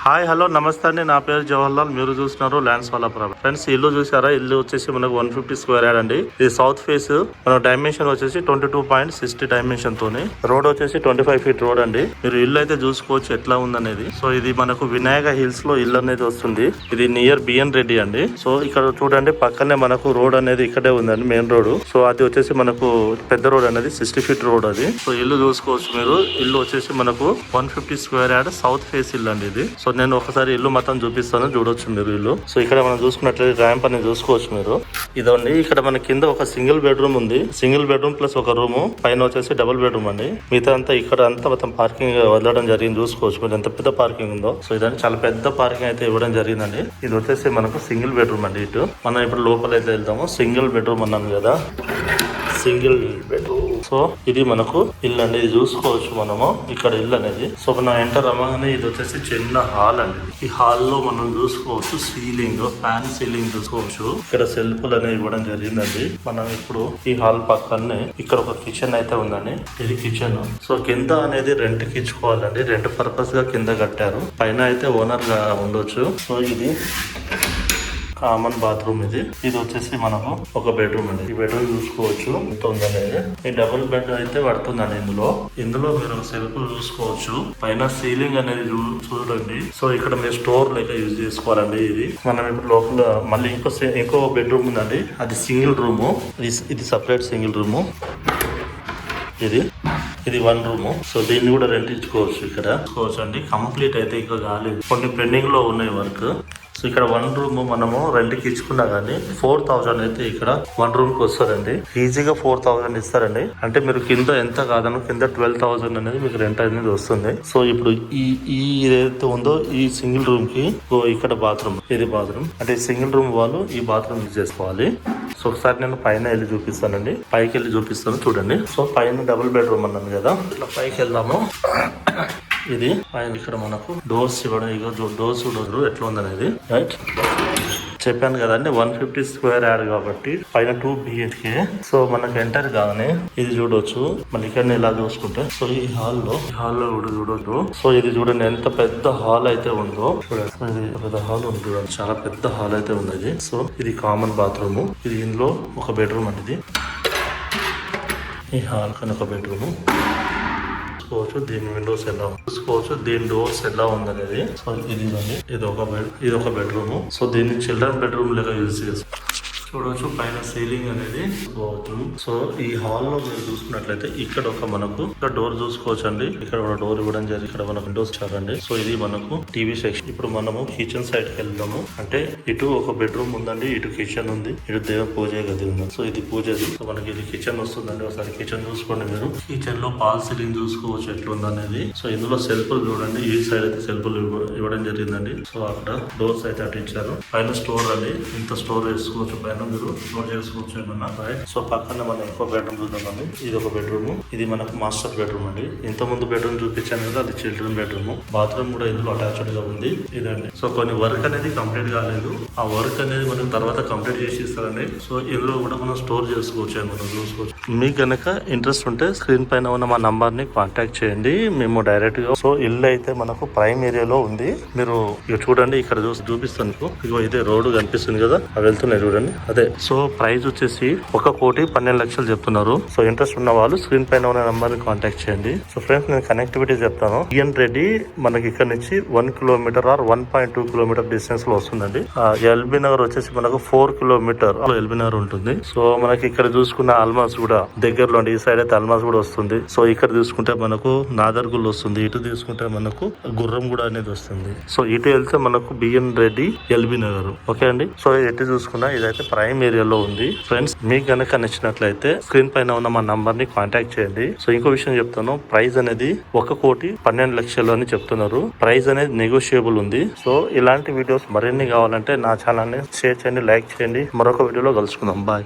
Hi hello నమస్తే అండి, నా పేరు జవహర్లాల్. మీరు చూస్తున్నారు ల్యాండ్స్ వాళ్ళ ప్రాబ్లం. ఫ్రెండ్స్, ఇల్లు చూసారా? ఇల్లు వచ్చేసి మనకు 150 స్క్వేర్ యార్డ్ అండి. ఇది సౌత్ ఫేస్. మన డైమెన్షన్ వచ్చేసి 22.60 డైమెన్షన్ తోని, రోడ్ వచ్చేసి 25 ఫీట్ రోడ్ అండి. మీరు ఇల్లు అయితే చూసుకోవచ్చు ఎట్లా ఉందనేది. సో ఇది మనకు వినాయక హిల్స్ లో ఇల్లు అనేది వస్తుంది. ఇది నియర్ బిఎన్ రెడ్డి అండి. సో ఇక్కడ చూడండి, పక్కనే మనకు రోడ్ అనేది ఇక్కడే ఉందండి, మెయిన్ రోడ్. సో అది వచ్చేసి మనకు పెద్ద రోడ్ అనేది 60 ఫీట్ రోడ్ అది. సో ఇల్లు చూసుకోవచ్చు మీరు. ఇల్లు వచ్చేసి మనకు 150 స్క్వేర్ యార్డ్ సౌత్ ఫేస్ ఇల్లు అండి ఇది. సో నేను ఒకసారి ఇల్లు మొత్తం చూపిస్తాను, చూడొచ్చు మీరు ఇల్లు. సో ఇక్కడ మనం చూసుకున్నట్లయితే ర్యాంప్ అనేది చూసుకోవచ్చు మీరు. ఇదండి, ఇక్కడ మన కింద ఒక సింగిల్ బెడ్రూమ్ ఉంది. సింగిల్ బెడ్రూమ్ ప్లస్ ఒక రూమ్, పైన వచ్చేసి డబుల్ బెడ్రూమ్ అండి. మిగతా అంతా ఇక్కడ అంతా మొత్తం పార్కింగ్ వదలడం జరిగింది. చూసుకోవచ్చు మీరు ఎంత పెద్ద పార్కింగ్ ఉందో. సో ఇదంతా చాలా పెద్ద పార్కింగ్ అయితే ఇవ్వడం జరిగిందండి. ఇది వచ్చేసి మనకు సింగిల్ బెడ్రూమ్ అండి. ఇటు మనం ఇప్పుడు లోపల అయితే వెళ్తాము. సింగిల్ బెడ్రూమ్ అన్నాను కదా, సింగిల్ బెడ్రూమ్. సో ఇది మనకు ఇల్లు అండి. ఇది చూసుకోవచ్చు మనము ఇక్కడ ఇల్లు అనేది. సో మనం ఎంటర్ అవ్వగానే ఇది వచ్చేసి చిన్న హాల్ అండి. ఈ హాల్ లో మనం చూసుకోవచ్చు సీలింగ్, ఫ్యాన్ సీలింగ్ చూసుకోవచ్చు. ఇక్కడ సెల్ఫ్లు అనేవి ఇవ్వడం జరిగిందండి. మనం ఇప్పుడు ఈ హాల్ పక్కనే ఇక్కడ ఒక కిచెన్ అయితే ఉందండి. ఇది కిచెన్. సో కింద అనేది రెంట్ కి ఇచ్చుకోవాలండి. రెంట్ పర్పస్ గా కింద కట్టారు. పైన అయితే ఓనర్ గా ఉండొచ్చు. సో ఇది కామన్ బాత్రూమ్. ఇది వచ్చేసి మనకు ఒక బెడ్రూమ్ అండి. ఈ బెడ్రూమ్ చూసుకోవచ్చు ఎంత ఉందనేది. ఈ డబుల్ బెడ్ అయితే పడుతుందండి ఇందులో మీరు సెల్ఫ్ చూసుకోవచ్చు. పైన సీలింగ్ అనేది చూడండి. సో ఇక్కడ మీరు స్టోర్ లెక్క యూజ్ చేసుకోవాలండి. ఇది మనం ఇప్పుడు లోపల మళ్ళీ ఇంకో బెడ్రూమ్ ఉందండి. అది సింగిల్ రూము. ఇది సపరేట్ సింగిల్ రూము. ఇది 1 రూము. సో దీన్ని కూడా రెంట్ ఇచ్చుకోవచ్చు. ఇక్కడ చూసుకోవచ్చు అండి. కంప్లీట్ అయితే ఇంకా కాలేదు, కొన్ని పెండింగ్ లో ఉన్నాయి వర్క్. సో ఇక్కడ 1 రూమ్ మనము రెంట్కి ఇచ్చుకున్నా కానీ 4000 అయితే ఇక్కడ 1 రూమ్ కి వస్తుందండి. ఈజీగా 4000 ఇస్తారండి. అంటే మీరు కింద ఎంత కాదను కింద 12,000 అనేది మీకు రెంట్ అనేది వస్తుంది. సో ఇప్పుడు ఈ ఏదైతే ఉందో ఈ సింగిల్ రూమ్ కి ఇక్కడ బాత్రూమ్, ఇది బాత్రూమ్. అంటే సింగిల్ రూమ్ వాళ్ళు ఈ బాత్రూమ్ యూజ్ చేసుకోవాలి. సో ఒకసారి నేను పైన వెళ్ళి చూపిస్తానండి. పైకి వెళ్ళి చూపిస్తాను చూడండి. సో పైన డబుల్ బెడ్రూమ్ అన్నాను కదా, ఇట్లా పైకి వెళ్దాము. ఇది పైన ఇక్కడ మనకు డోర్స్ ఇవ్వడం. ఇక డోర్స్ చూడదు ఎట్లా ఉందనేది. రైట్, చెప్పాను కదండి 150 స్క్వేర్ యార్డ్ కాబట్టి పైన 2 BHK. సో మనకు ఎంటర్ కాగానే ఇది చూడొచ్చు. మళ్ళీ ఇక్కడ ఇలా చూసుకుంటే సో ఈ హాల్లో కూడా చూడొచ్చు. సో ఇది చూడండి ఎంత పెద్ద హాల్ అయితే ఉందో చూడండి. ఇది పెద్ద హాల్ ఉంది, చాలా పెద్ద హాల్ అయితే ఉంది. సో ఇది కామన్ బాత్రూమ్. ఇది ఇందులో ఒక బెడ్రూమ్ అనేది. ఈ హాల్ కానీ ఒక బెడ్రూమ్ చూసుకోవచ్చు. దీని విండోస్ ఎలా చూసుకోవచ్చు, దీని డోర్స్ ఎలా ఉందనేది. సో ఇది ఒక బెడ్రూమ్. సో దీన్ని చిల్డ్రన్ బెడ్రూమ్ లాగా యూజ్ చేసుకోవచ్చు. చూడవచ్చు పైన సీలింగ్ అనేది చూసుకోవచ్చు. సో ఈ హాల్ లో మీరు చూసుకున్నట్లయితే ఇక్కడ ఒక మనకు ఇక్కడ డోర్ చూసుకోవచ్చు అండి. ఇక్కడ ఒక డోర్ ఇవ్వడం జరిగింది. ఇక్కడ మనకు విండోస్ చాలండి. సో ఇది మనకు టీవీ సెక్షన్. ఇప్పుడు మనము కిచెన్ సైడ్ కి వెళ్దాము. అంటే ఇటు ఒక బెడ్రూమ్ ఉందండి, ఇటు కిచెన్ ఉంది, ఇటు దేవ పూజ గది ఉంది. సో ఇది పూజది. సో మనకి ఇది కిచెన్ వస్తుందండి. ఒకసారి కిచెన్ చూసుకోండి మీరు. కిచెన్ లో పాల్ సీలింగ్ చూసుకోవచ్చు ఎట్లుంది అనేది. సో ఇందులో సెల్ఫ్లు చూడండి. ఈ సైడ్ అయితే సెల్ఫ్లు ఇవ్వడం జరిగిందండి. సో అక్కడ డోర్స్ అయితే అటు ఇచ్చారు. పైన స్టోర్ అండి. ఇంత స్టోర్ వేసుకోవచ్చు పైన మీరు స్టోర్ చేసుకోవచ్చు ఏమన్నా. సో పక్కన మనం ఇంకో బెడ్రూమ్ చూద్దామండి. ఇది ఒక బెడ్రూమ్. ఇది మనకు మాస్టర్ బెడ్రూమ్ అండి. ఇంత ముందు బెడ్రూమ్ చూపించాను కదా, అది చిల్డ్రన్ బెడ్రూమ్. బాత్రూమ్ కూడా ఇందులో అటాచ్డ్ గా ఉంది. ఇదండి. సో కొన్ని వర్క్ అనేది కంప్లీట్ కాలేదు. ఆ వర్క్ అనేది మనం తర్వాత కంప్లీట్ చేసి ఇస్తారండి. సో ఇందులో కూడా మనం స్టోర్ చేసుకోవచ్చు ఏమన్నా చూసుకోవచ్చు. మీకు కనుక ఇంట్రెస్ట్ ఉంటే స్క్రీన్ పైన ఉన్న మా నంబర్ ని కాంటాక్ట్ చేయండి. మేము డైరెక్ట్ గా. సో ఇల్లు అయితే మనకు ప్రైమ్ ఏరియాలో ఉంది. మీరు ఇక చూడండి, ఇక్కడ చూపిస్తాను. ఇగో ఇదే రోడ్డు కనిపిస్తుంది కదా, అవి వెళ్తున్నాయి చూడండి. అదే. సో ప్రైస్ వచ్చేసి 1,12,00,000 చెప్తున్నారు. సో ఇంట్రెస్ట్ ఉన్న వాళ్ళు స్క్రీన్ పైన ఉన్న నంబర్ ని కాంటాక్ట్ చేయండి. సో ఫ్రెండ్స్, నేను కనెక్టివిటీ చెప్తాను. బిఎన్ రెడ్డి మనకి ఇక్కడ నుంచి 1 కిలోమీటర్ ఆర్ 1.2 కిలోమీటర్ డిస్టెన్స్ లో వస్తుందండి. ఎల్బీ నగర్ వచ్చేసి మనకు 4 కిలోమీటర్ ఎల్బీ నగర్ ఉంటుంది. సో మనకి ఇక్కడ చూసుకున్న అల్మాస్ కూడా దగ్గరలో ఈ సైడ్ అయితే అల్మాస్ కూడా వస్తుంది. సో ఇక్కడ చూసుకుంటే మనకు నాదర్గుల్ వస్తుంది. ఇటు తీసుకుంటే మనకు గుర్రం కూడా అనేది వస్తుంది. సో ఇటు వెళ్తే మనకు BN Reddy LB Nagar. Okay అండి. సో ఎటు చూసుకున్నా ఇదైతే ప్రైమ్ ఏరియాలో ఉంది. ఫ్రెండ్స్, మీకు గనక నచ్చినట్లయితే స్క్రీన్ పైన ఉన్న మా నంబర్ ని కాంటాక్ట్ చేయండి. సో ఇంకో విషయం చెప్తాను. ప్రైస్ అనేది 1,12,00,000 అని చెప్తున్నారు. ప్రైస్ అనేది నెగోషియబుల్ ఉంది. సో ఇలాంటి వీడియోస్ మరిన్ని కావాలంటే నా ఛానల్ ని షేర్ చేయండి, లైక్ చేయండి. మరొక వీడియోలో కలుసుకుందాం. బాయ్.